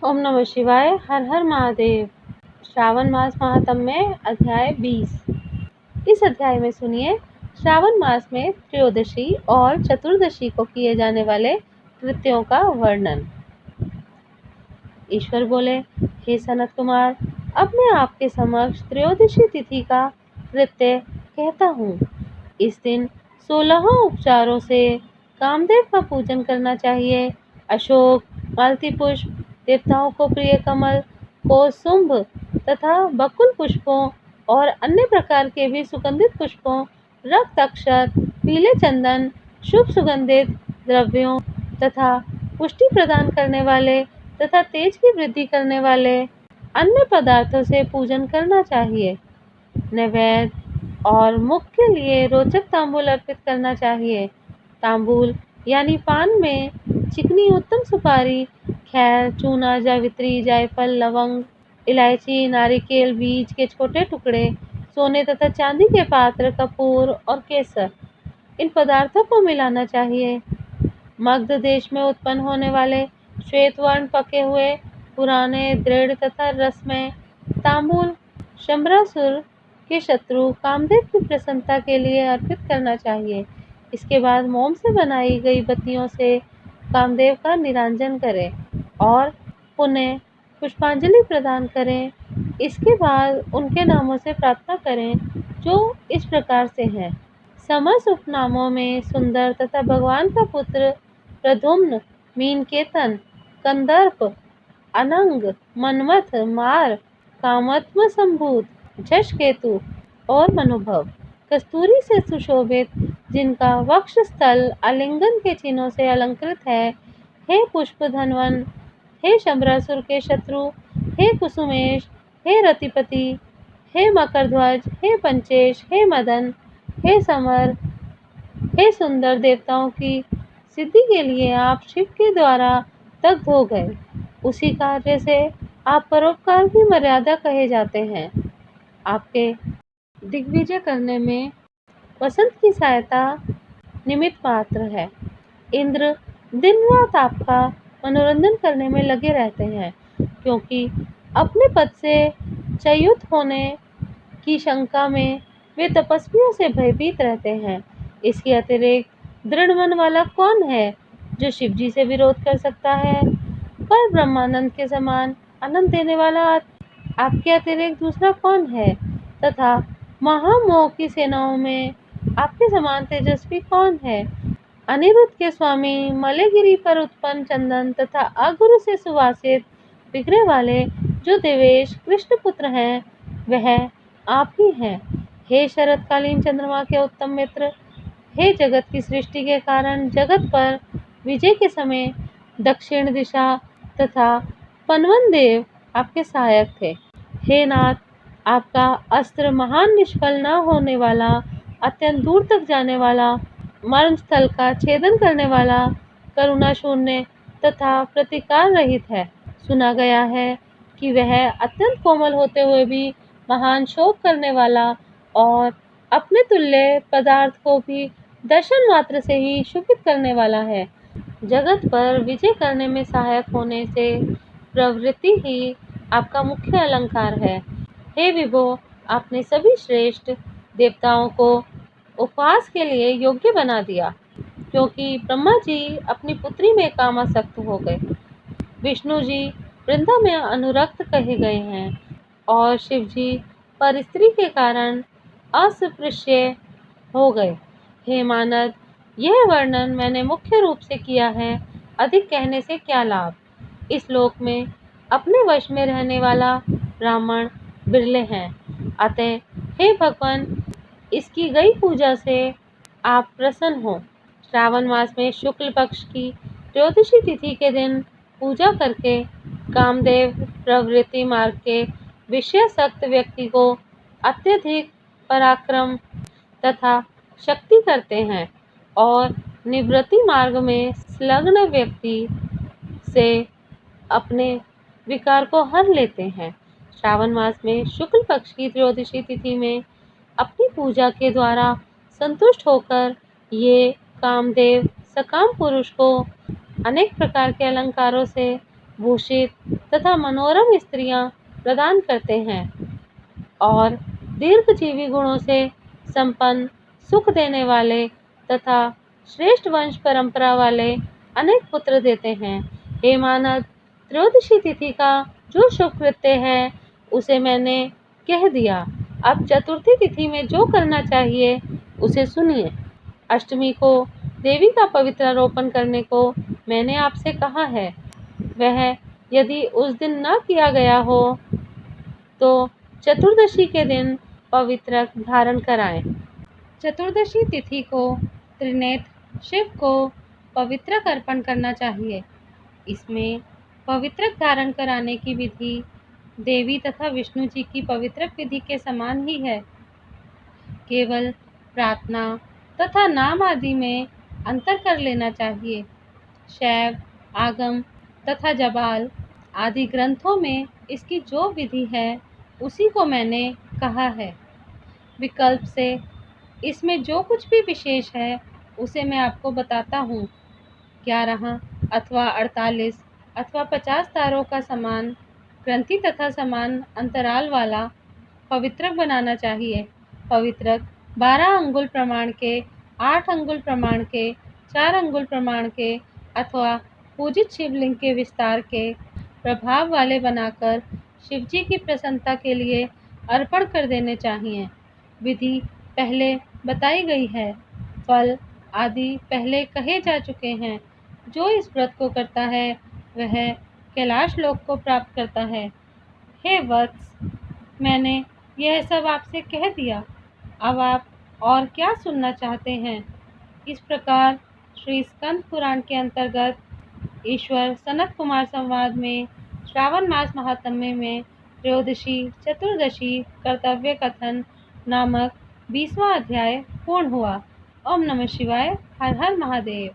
ओम नमः शिवाय। हर हर महादेव। श्रावण मास महात्म्य अध्याय 20। इस अध्याय में सुनिए श्रावण मास में त्रयोदशी और चतुर्दशी को किए जाने वाले कृत्यों का वर्णन। ईश्वर बोले, हे सनत कुमार, अब मैं आपके समक्ष त्रयोदशी तिथि का कृत्य कहता हूँ। इस दिन 16 उपचारों से कामदेव का पूजन करना चाहिए। अशोक, मालती पुष्प, देवताओं को प्रिय कमल, कौसुंभ तथा बकुल पुष्पों और अन्य प्रकार के भी सुगंधित पुष्पों, रक्त अक्षत, पीले चंदन, शुभ सुगंधित द्रव्यों तथा पुष्टि प्रदान करने वाले तथा तेज की वृद्धि करने वाले अन्य पदार्थों से पूजन करना चाहिए। नैवेद्य और मुख के लिए रोचक तांबूल अर्पित करना चाहिए। तांबूल यानी पान में चिकनी उत्तम सुपारी, खैर, चूना, जावित्री, जायफल, लवंग, इलायची, नारिकेल बीज के छोटे टुकड़े, सोने तथा चांदी के पात्र, कपूर और केसर, इन पदार्थों को मिलाना चाहिए। मगध देश में उत्पन्न होने वाले श्वेत वर्ण पके हुए पुराने दृढ़ तथा रसमय तांबूल शंबरासुर के शत्रु कामदेव की प्रसन्नता के लिए अर्पित करना चाहिए। इसके बाद मोम से बनाई गई बत्तियों से कामदेव का निरांजन करें और पुनः पुष्पांजलि प्रदान करें। इसके बाद उनके नामों से प्रार्थना करें, जो इस प्रकार से हैं। समस्त उपनामों में सुंदर तथा भगवान का पुत्र प्रद्युम्न, मीनकेतन, कंदर्प, अनंग, मन्मथ, मार, कामत्व संभूत, झष केतु और मनुभव, कस्तूरी से सुशोभित, जिनका वक्ष स्थल आलिंगन के चिन्हों से अलंकृत है, हे पुष्प धनवन, हे शंबरासुर के शत्रु, हे कुसुमेश, हे रतिपति, हे मकरध्वज, हे पंचेश, हे मदन, हे समर, हे सुंदर, देवताओं की सिद्धि के लिए आप शिव के द्वारा दग्ध हो गए। उसी कार्य से आप परोपकार की मर्यादा कहे जाते हैं। आपके दिग्विजय करने में वसंत की सहायता निमित्त मात्र है। इंद्र दिन रात आपका मनोरंजन करने में लगे रहते हैं, क्योंकि अपने पद से च्युत होने की शंका में वे तपस्वियों से भयभीत रहते हैं। इसके अतिरिक्त दृढ़ मन वाला कौन है जो शिव जी से विरोध कर सकता है? पर ब्रह्मानंद के समान आनंद देने वाला आपके अतिरिक्त दूसरा कौन है? तथा महामोह की सेनाओं में आपके समान तेजस्वी कौन है? अनिरुद्ध के स्वामी, मलयगिरी पर उत्पन्न चंदन तथा अगुरु से सुवासित विग्रह वाले जो देवेश कृष्ण पुत्र हैं, वह आप ही हैं। हे शरतकालीन चंद्रमा के उत्तम मित्र, हे जगत की सृष्टि के कारण जगत पर विजय के समय दक्षिण दिशा तथा पनवन देव आपके सहायक थे। हे नाथ, आपका अस्त्र महान निष्फल न होने वाला, अत्यंत दूर तक जाने वाला, मर्म स्थल का छेदन करने वाला, करुणा शून्य तथा प्रतिकार रहित है। सुना गया है कि वह अत्यंत कोमल होते हुए भी महान शोक करने वाला और अपने तुल्य पदार्थ को भी दर्शन मात्र से ही शुभित करने वाला है। जगत पर विजय करने में सहायक होने से प्रवृत्ति ही आपका मुख्य अलंकार है। हे विभो, आपने सभी श्रेष्ठ देवताओं को उपवास के लिए योग्य बना दिया, क्योंकि ब्रह्मा जी अपनी पुत्री में कामासक्त हो गए, विष्णु जी वृंदा में अनुरक्त कहे गए हैं और शिव जी पर स्त्री के कारण अस्पृश्य हो गए। हे मानद, यह वर्णन मैंने मुख्य रूप से किया है, अधिक कहने से क्या लाभ। इस लोक में अपने वश में रहने वाला ब्राह्मण बिरले हैं। अतः हे भगवान, इसकी गई पूजा से आप प्रसन्न हो। श्रावण मास में शुक्ल पक्ष की त्रयोदशी तिथि के दिन पूजा करके कामदेव प्रवृत्ति मार्ग के विषयासक्त व्यक्ति को अत्यधिक पराक्रम तथा शक्ति करते हैं और निवृत्ति मार्ग में संलग्न व्यक्ति से अपने विकार को हर लेते हैं। श्रावण मास में शुक्ल पक्ष की त्रयोदशी तिथि में अपनी पूजा के द्वारा संतुष्ट होकर ये कामदेव सकाम पुरुष को अनेक प्रकार के अलंकारों से भूषित तथा मनोरम स्त्रियां प्रदान करते हैं और दीर्घजीवी गुणों से संपन्न, सुख देने वाले तथा श्रेष्ठ वंश परंपरा वाले अनेक पुत्र देते हैं। हे मानद, त्रयोदशी तिथि का जो शुभ कृत्य है उसे मैंने कह दिया। अब चतुर्थी तिथि में जो करना चाहिए उसे सुनिए। अष्टमी को देवी का पवित्र आरोपण करने को मैंने आपसे कहा है। वह यदि उस दिन न किया गया हो तो चतुर्दशी के दिन पवित्रक धारण कराएं। चतुर्दशी तिथि को त्रिनेत्र शिव को पवित्रक अर्पण करना चाहिए। इसमें पवित्रक धारण कराने की विधि देवी तथा विष्णु जी की पवित्रक विधि के समान ही है। केवल प्रार्थना तथा नाम आदि में अंतर कर लेना चाहिए। शैव, आगम तथा जबाल आदि ग्रंथों में इसकी जो विधि है उसी को मैंने कहा है। विकल्प से इसमें जो कुछ भी विशेष है उसे मैं आपको बताता हूँ। 11 अथवा 48 अथवा 50 तारों का समान ग्रंथि तथा समान अंतराल वाला पवित्रक बनाना चाहिए। पवित्रक 12 अंगुल प्रमाण के, 8 अंगुल प्रमाण के, 4 अंगुल प्रमाण के अथवा पूजित शिवलिंग के विस्तार के प्रभाव वाले बनाकर शिवजी की प्रसन्नता के लिए अर्पण कर देने चाहिए। विधि पहले बताई गई है, फल आदि पहले कहे जा चुके हैं। जो इस व्रत को करता है वह कैलाश लोक को प्राप्त करता है। हे वत्स, मैंने यह सब आपसे कह दिया, अब आप और क्या सुनना चाहते हैं? इस प्रकार श्री स्कंद पुराण के अंतर्गत ईश्वर सनत कुमार संवाद में श्रावण मास महात्म्य में त्रयोदशी चतुर्दशी कर्तव्य कथन नामक 20वां अध्याय पूर्ण हुआ। ओम नमः शिवाय। हर हर महादेव।